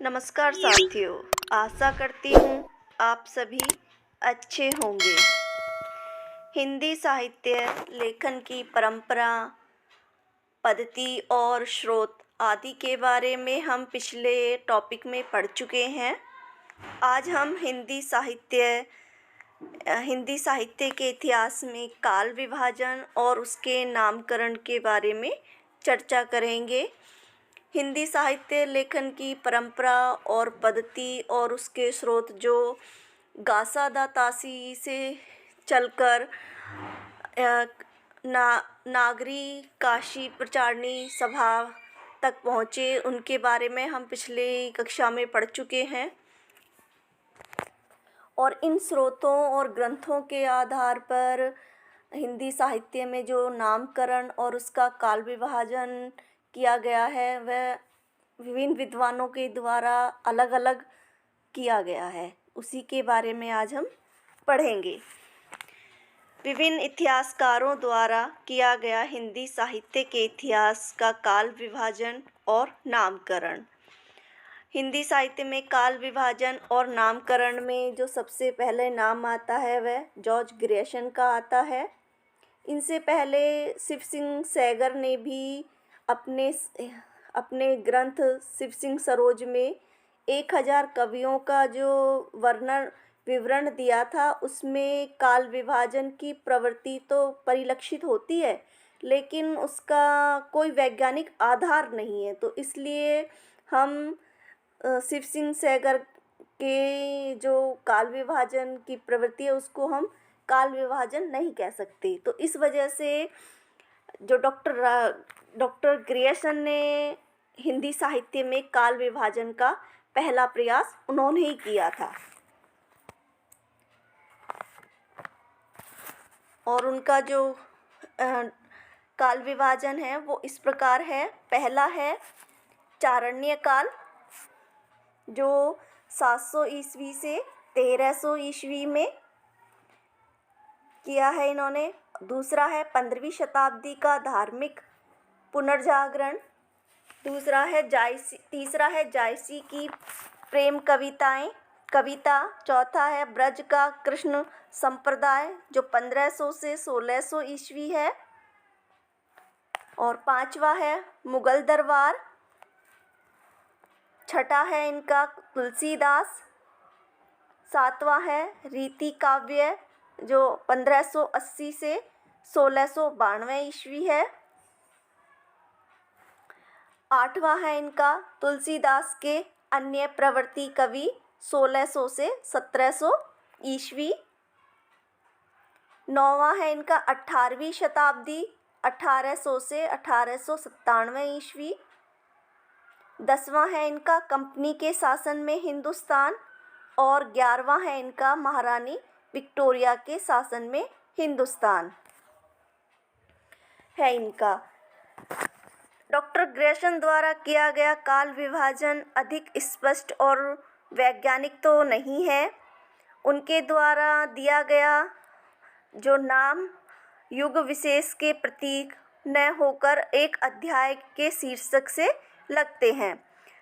नमस्कार साथियों, आशा करती हूँ आप सभी अच्छे होंगे। हिंदी साहित्य लेखन की परंपरा, पद्धति और स्रोत आदि के बारे में हम पिछले टॉपिक में पढ़ चुके हैं। आज हम हिंदी साहित्य के इतिहास में काल विभाजन और उसके नामकरण के बारे में चर्चा करेंगे। हिंदी साहित्य लेखन की परंपरा और पद्धति और उसके स्रोत जो गासा दा तासी से चलकर नागरी काशी प्रचारणी सभा तक पहुँचे, उनके बारे में हम पिछले कक्षा में पढ़ चुके हैं। और इन स्रोतों और ग्रंथों के आधार पर हिंदी साहित्य में जो नामकरण और उसका काल विभाजन किया गया है वह विभिन्न विद्वानों के द्वारा अलग अलग किया गया है। उसी के बारे में आज हम पढ़ेंगे। विभिन्न इतिहासकारों द्वारा किया गया हिंदी साहित्य के इतिहास का काल विभाजन और नामकरण। हिंदी साहित्य में काल विभाजन और नामकरण में जो सबसे पहले नाम आता है वह जॉर्ज ग्रेशन का आता है। इनसे पहले शिव सिंह सैगर ने भी अपने ग्रंथ शिव सिंह सरोज में 1000 कवियों का जो विवरण दिया था, उसमें काल विभाजन की प्रवृत्ति तो परिलक्षित होती है, लेकिन उसका कोई वैज्ञानिक आधार नहीं है। तो इसलिए हम शिव सिंह सैगर के जो काल विभाजन की प्रवृत्ति है उसको हम काल विभाजन नहीं कह सकते। तो इस वजह से जो डॉक्टर ग्रियर्सन ने हिंदी साहित्य में काल विभाजन का पहला प्रयास उन्होंने ही किया था। और उनका जो काल विभाजन है वो इस प्रकार है। पहला है चारण्य काल, जो 700 ईस्वी से 1300 ईस्वी में किया है इन्होंने। दूसरा है 15वीं शताब्दी का धार्मिक पुनर्जागरण। तीसरा है जायसी की प्रेम कविता। चौथा है ब्रज का कृष्ण संप्रदाय, जो 1500 से 1600 ईस्वी है। और पांचवा है मुगल दरबार। छठा है इनका तुलसीदास। सातवां है रीति काव्य, जो 1580 से 1692 ईस्वी है। आठवां है इनका तुलसीदास के अन्य प्रवृत्ति कवि, 1600 से 1700 ईस्वी। नौवां है इनका 18वीं शताब्दी, 1800 से 1897 ईस्वी। 10वां है इनका कंपनी के शासन में हिंदुस्तान। और 11वां है इनका महारानी विक्टोरिया के शासन में हिंदुस्तान है इनका। डॉक्टर ग्रेशन द्वारा किया गया काल विभाजन अधिक स्पष्ट और वैज्ञानिक तो नहीं है। उनके द्वारा दिया गया जो नाम युग विशेष के प्रतीक न होकर एक अध्याय के शीर्षक से लगते हैं।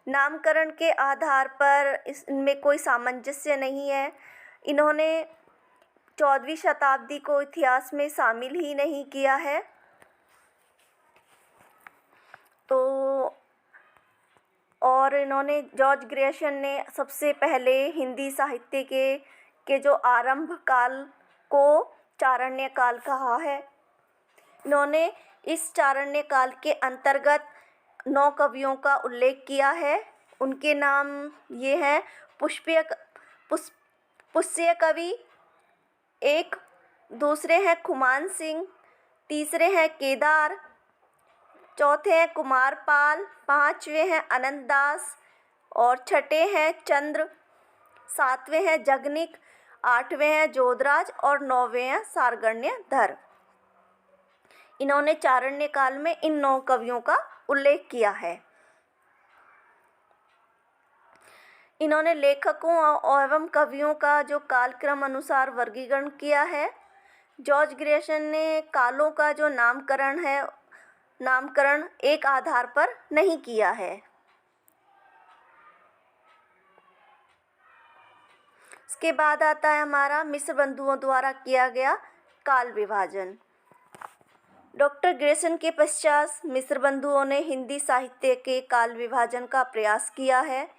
नामकरण के आधार पर इसमें कोई सामंजस्य नहीं है। इन्होंने 14वीं शताब्दी को इतिहास में शामिल ही नहीं किया है। तो और इन्होंने जॉर्ज ग्रेशन ने सबसे पहले हिंदी साहित्य के जो आरंभ काल को चारण्य काल कहा है। इन्होंने इस चारण्य काल के अंतर्गत 9 कवियों का उल्लेख किया है। उनके नाम ये हैं: पुष्य कवि एक, दूसरे हैं खुमान सिंह, तीसरे हैं केदार, चौथे हैं कुमारपाल, पांचवें हैं अनंत दास और छठे हैं चंद्र, सातवें हैं जगनिक, आठवें हैं जोधराज और नौवें हैं सारगण्यधर। इन्होंने चारण्य काल में इन 9 कवियों का उल्लेख किया है। इन्होंने लेखकों एवं कवियों का जो कालक्रम अनुसार वर्गीकरण किया है। जॉर्ज ग्रेशन ने कालों का जो नामकरण एक आधार पर नहीं किया है। इसके बाद आता है हमारा मिस्र बंधुओं द्वारा किया गया काल विभाजन। डॉक्टर ग्रेसन के पश्चात मिस्र बंधुओं ने हिंदी साहित्य के काल विभाजन का प्रयास किया है।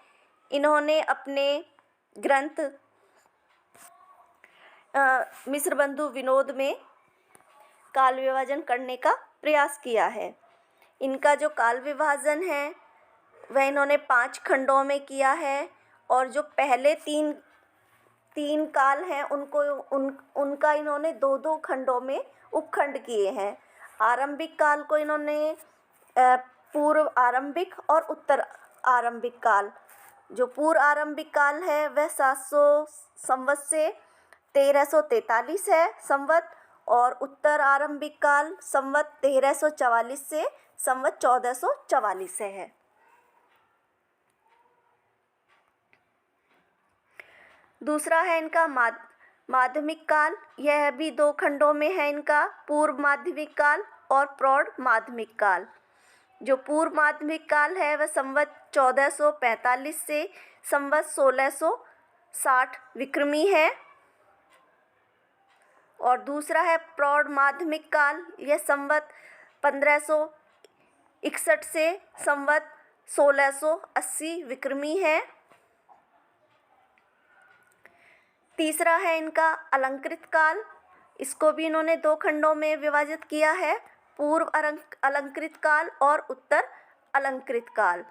इन्होंने अपने ग्रंथ मिस्र बंधु विनोद में काल विभाजन करने का प्रयास किया है। इनका जो काल विभाजन है वह इन्होंने 5 खंडों में किया है, और जो पहले तीन काल हैं उनका इन्होंने 2-2 खंडों में उपखंड किए हैं। आरंभिक काल को इन्होंने पूर्व आरंभिक और उत्तर आरंभिक काल, जो पूर्व आरंभिक काल है वह 700 संवत से 1343 है संवत, और उत्तर आरंभिक काल संवत 1344 से संवत 1444 से है। दूसरा है इनका माध्यमिक काल। यह भी 2 खंडों में है इनका, पूर्व माध्यमिक काल और प्रौढ़ माध्यमिक काल। जो पूर्व माध्यमिक काल है वह संवत 1445 से संवत 1660 विक्रमी है, और दूसरा है प्रौढ़ माध्यमिक काल। यह संवत 1561 से संवत 1680 विक्रमी है। तीसरा है इनका अलंकृत काल। इसको भी इन्होंने 2 खंडों में विभाजित किया है, पूर्व अलंकृत काल और उत्तर अलंकृत काल।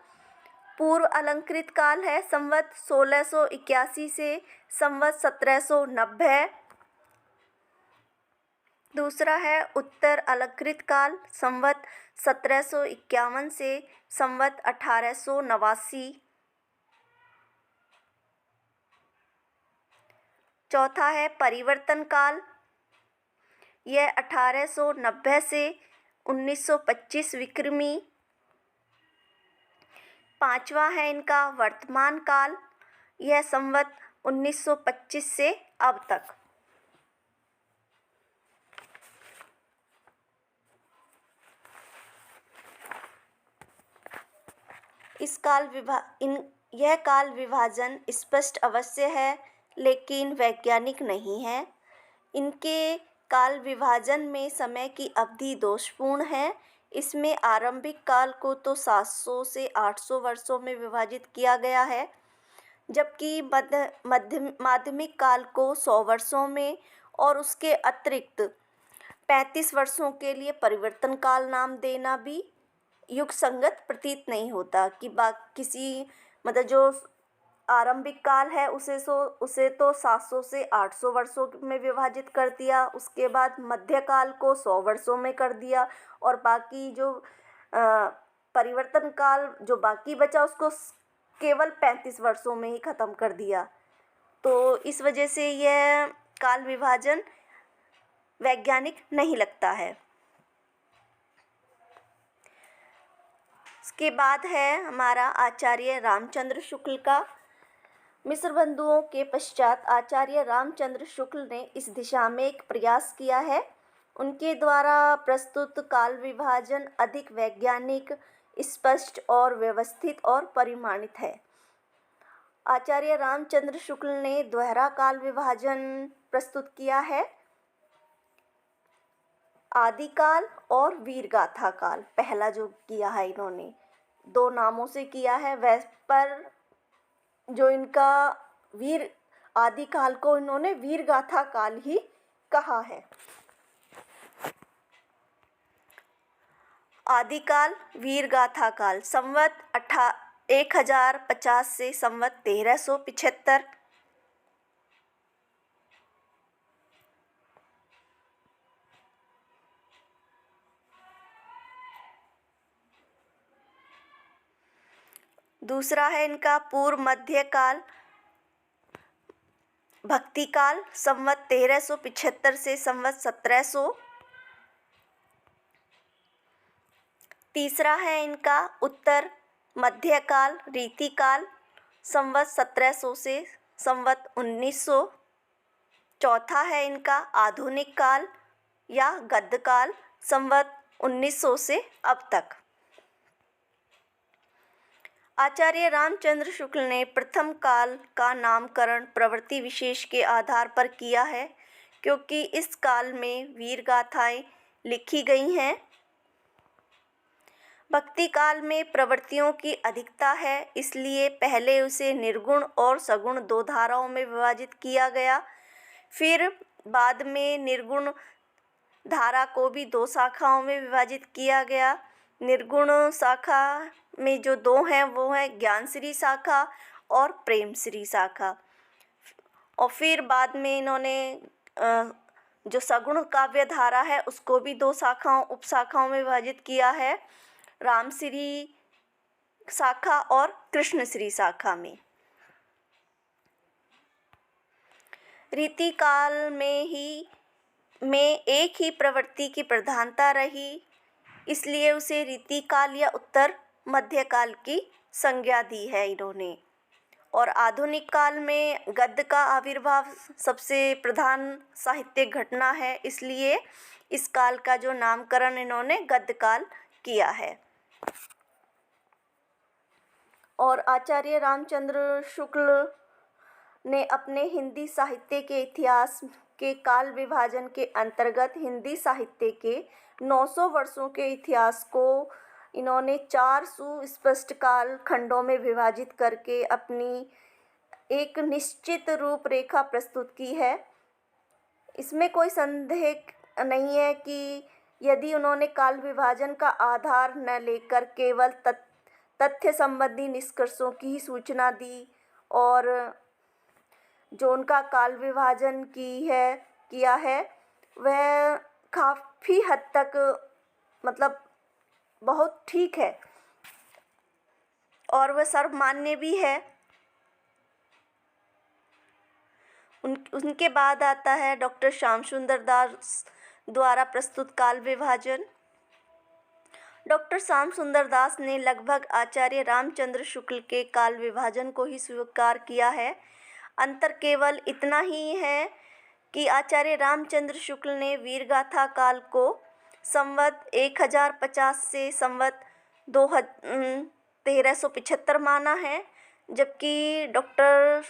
पूर्व अलंकृत काल है संवत 1681 से संवत 1790। दूसरा है उत्तर अलंकृत काल, संवत 1751 से संवत 1889। चौथा है परिवर्तन काल। यह 1890 से 1925 विक्रमी। पांचवा है इनका वर्तमान काल। यह संवत 1925 से अब तक। यह काल विभाजन स्पष्ट अवश्य है, लेकिन वैज्ञानिक नहीं है। इनके काल विभाजन में समय की अवधि दोषपूर्ण है। इसमें आरंभिक काल को तो 700 से 800 वर्षों में विभाजित किया गया है, जबकि माध्यमिक काल को 100 वर्षों में और उसके अतिरिक्त 35 वर्षों के लिए परिवर्तन काल नाम देना भी युग संगत प्रतीत नहीं होता कि किसी जो आरंभिक काल है उसे तो 700 से 800 वर्षों में विभाजित कर दिया, उसके बाद मध्यकाल को 100 वर्षों में कर दिया, और बाकी जो परिवर्तन काल जो बाकी बचा उसको केवल 35 वर्षों में ही ख़त्म कर दिया। तो इस वजह से यह काल विभाजन वैज्ञानिक नहीं लगता है। इसके बाद है हमारा आचार्य रामचंद्र शुक्ल का। मिस्र बंधुओं के पश्चात आचार्य रामचंद्र शुक्ल ने इस दिशा में एक प्रयास किया है। उनके द्वारा प्रस्तुत काल विभाजन अधिक वैज्ञानिक, स्पष्ट और व्यवस्थित और परिमाणित है। आचार्य रामचंद्र शुक्ल ने दोहरा काल विभाजन प्रस्तुत किया है। आदिकाल और वीरगाथा काल पहला जो किया है, इन्होंने 2 नामों से किया है। वैसे पर जो इनका आदिकाल को इन्होंने वीरगाथा काल ही कहा है। आदिकाल वीरगाथा काल संवत 1050 से संवत 1375। दूसरा है इनका पूर्व मध्य काल भक्ति काल संवत 1375 से संवत 1700। तीसरा है इनका उत्तर मध्यकाल रीति काल संवत 1700 से संवत 1900। चौथा है इनका आधुनिक काल या गद्य काल संवत 1900 से अब तक। आचार्य रामचंद्र शुक्ल ने प्रथम काल का नामकरण प्रवृत्ति विशेष के आधार पर किया है, क्योंकि इस काल में वीर गाथाएं लिखी गई हैं। भक्ति काल में प्रवृत्तियों की अधिकता है, इसलिए पहले उसे निर्गुण और सगुण दो धाराओं में विभाजित किया गया। फिर बाद में निर्गुण धारा को भी दो शाखाओं में विभाजित किया गया। निर्गुण शाखा में जो दो हैं वो हैं ज्ञानश्री शाखा और प्रेमश्री शाखा। और फिर बाद में इन्होंने जो सगुण काव्य धारा है उसको भी दो शाखाओं उपशाखाओं में विभाजित किया है, रामश्री शाखा और कृष्णश्री शाखा में। रीति काल में एक ही प्रवृत्ति की प्रधानता रही, इसलिए उसे रीति काल या उत्तर मध्य काल की संज्ञा दी है इन्होंने। और आधुनिक काल में गद्य का आविर्भाव सबसे प्रधान साहित्यिक घटना है, इसलिए इस काल का जो नामकरण इन्होंने गद्य काल किया है। और आचार्य रामचंद्र शुक्ल ने अपने हिंदी साहित्य के इतिहास के काल विभाजन के अंतर्गत हिंदी साहित्य के 900 वर्षों के इतिहास को इन्होंने 4 सुस्पष्ट काल खंडों में विभाजित करके अपनी एक निश्चित रूपरेखा प्रस्तुत की है। इसमें कोई संदेह नहीं है कि यदि उन्होंने काल विभाजन का आधार न लेकर केवल तथ्य संबंधी निष्कर्षों की ही सूचना दी और जो उनका काल विभाजन किया है वह काफ़ी हद तक मतलब बहुत ठीक है और वह सर्वमान्य भी है। उनके बाद आता है डॉक्टर श्याम सुंदर दास द्वारा प्रस्तुत काल विभाजन। डॉक्टर श्याम सुंदर दास ने लगभग आचार्य रामचंद्र शुक्ल के काल विभाजन को ही स्वीकार किया है। अंतर केवल इतना ही है कि आचार्य रामचंद्र शुक्ल ने वीरगाथा काल को संवत 1050 से संवत 1375 माना है, जबकि डॉक्टर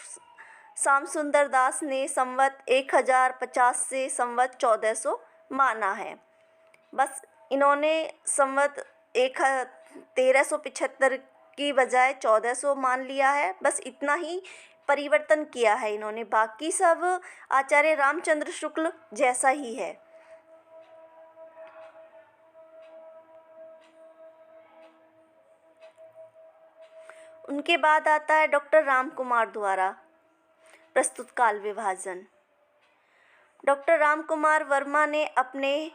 श्याम सुंदर दास ने संवत 1050 से संवत 1400 माना है। बस इन्होंने संवत 1375 की बजाय 1400 मान लिया है, बस इतना ही परिवर्तन किया है इन्होंने, बाकी सब आचार्य रामचंद्र शुक्ल जैसा ही है। उनके बाद आता है डॉक्टर राम कुमार द्वारा प्रस्तुत काल विभाजन। डॉक्टर राम कुमार वर्मा ने अपने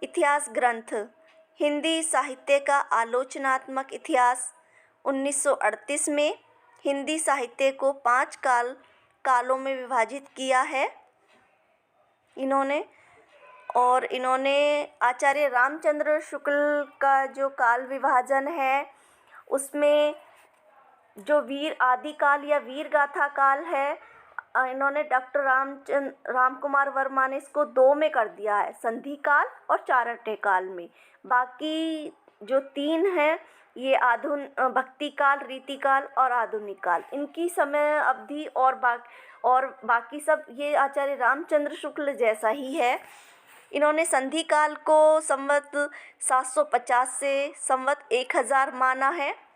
इतिहास ग्रंथ हिंदी साहित्य का आलोचनात्मक इतिहास 1938 में हिंदी साहित्य को 5 कालों में विभाजित किया है इन्होंने। और इन्होंने आचार्य रामचंद्र शुक्ल का जो काल विभाजन है उसमें जो वीर आदि काल या वीर गाथा काल है, इन्होंने डॉक्टर राम कुमार वर्मा ने इसको 2 में कर दिया है, संधि काल और चाणक्य काल में। बाकी जो 3 हैं ये भक्ति काल, रीति काल और आधुनिक काल, इनकी समय अवधि और बाकी सब ये आचार्य रामचंद्र शुक्ल जैसा ही है। इन्होंने संधि काल को संवत 750 से संवत 1000 माना है।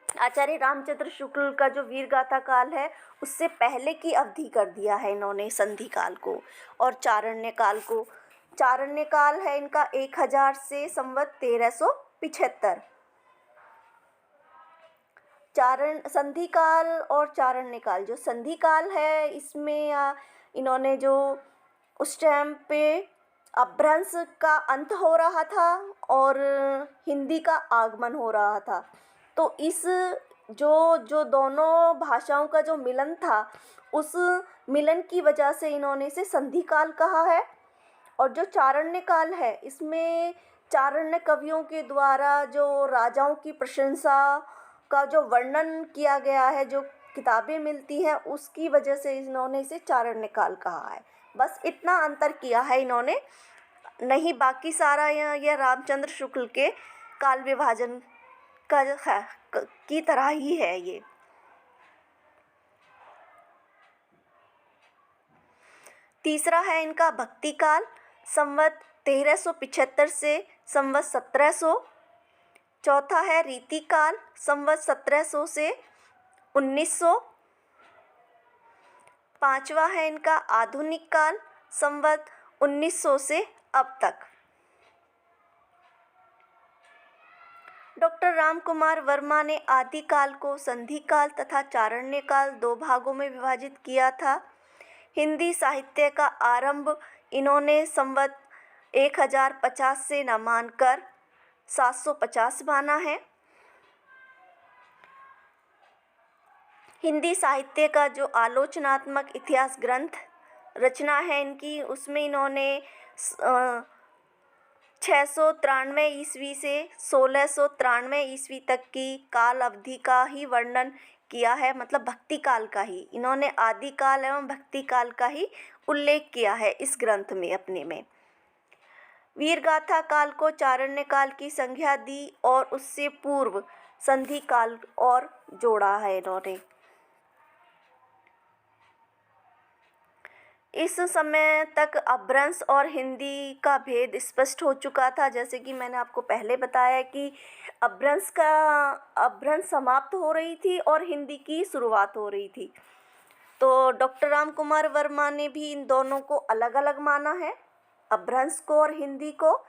आचार्य रामचंद्र शुक्ल का जो वीरगाथा काल है उससे पहले की अवधि कर दिया है इन्होंने संधि काल को। और चाणक्य काल है इनका 1000 से संवत 1375। संधि काल और चाणक्य काल, जो संधि काल है इसमें इन्होंने जो उस टाइम पे अपभ्रंश का अंत हो रहा था और हिंदी का आगमन हो रहा था, तो इस जो दोनों भाषाओं का जो मिलन था उस मिलन की वजह से इन्होंने इसे संधि काल कहा है। और जो चाणक्य काल है इसमें चाणक्य कवियों के द्वारा जो राजाओं की प्रशंसा का जो वर्णन किया गया है, जो किताबें मिलती हैं, उसकी वजह से इन्होंने इसे चाणक्य काल कहा है। बस इतना अंतर किया है इन्होंने, नहीं बाकी सारा यह रामचंद्र शुक्ल के काल विभाजन की तरह ही है ये। तीसरा है इनका भक्ति काल, संवत 1375 से संवत 1700। चौथा है रीति काल, संवत 1700 से 1900। पांचवा है इनका आधुनिक काल, संवत 1900 से अब तक। डॉक्टर राम कुमार वर्मा ने आदि काल को संधि काल तथा चारण्य काल 2 भागों में विभाजित किया था। हिंदी साहित्य का आरंभ इन्होंने संवत 1050 से न मानकर 750 माना है। हिंदी साहित्य का जो आलोचनात्मक इतिहास ग्रंथ रचना है इनकी, उसमें इन्होंने 693 ईस्वी से 1693 ईस्वी तक की काल अवधि का ही वर्णन किया है, मतलब भक्ति काल का ही। इन्होंने आदि काल एवं भक्ति काल का ही उल्लेख किया है इस ग्रंथ में अपने में। वीरगाथा काल को चारण्य काल की संज्ञा दी और उससे पूर्व संधि काल और जोड़ा है इन्होंने। इस समय तक अपभ्रंश और हिंदी का भेद स्पष्ट हो चुका था। जैसे कि मैंने आपको पहले बताया कि अपभ्रंश समाप्त हो रही थी और हिंदी की शुरुआत हो रही थी। तो डॉक्टर राम कुमार वर्मा ने भी इन दोनों को अलग अलग माना है, अपभ्रंश को और हिंदी को।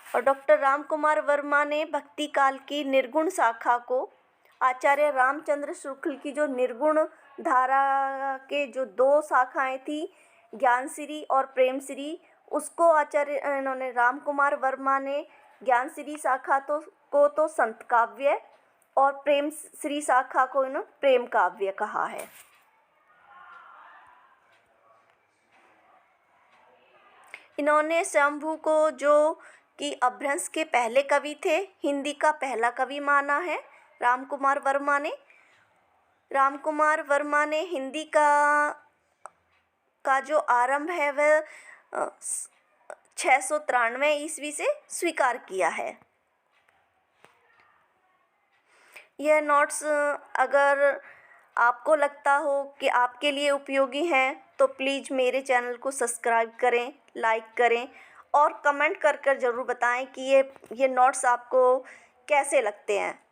और डॉक्टर राम कुमार वर्मा ने भक्ति काल की निर्गुण शाखा को आचार्य रामचंद्र शुक्ल की जो निर्गुण धारा के जो 2 शाखाएं थी, ज्ञानश्री और प्रेमश्री, उसको आचार्य इन्होंने राम कुमार वर्मा ने ज्ञानश्री शाखा को तो संत काव्य और प्रेमश्री शाखा को इन्होंने प्रेम काव्य कहा है। इन्होंने शंभू को, जो कि अपभ्रंश के पहले कवि थे, हिंदी का पहला कवि माना है राम कुमार वर्मा ने। राम कुमार वर्मा ने हिंदी का जो आरंभ है वह 693 ईस्वी से स्वीकार किया है। यह नोट्स अगर आपको लगता हो कि आपके लिए उपयोगी हैं तो प्लीज़ मेरे चैनल को सब्सक्राइब करें, लाइक करें और कमेंट कर ज़रूर बताएं कि ये नोट्स आपको कैसे लगते हैं।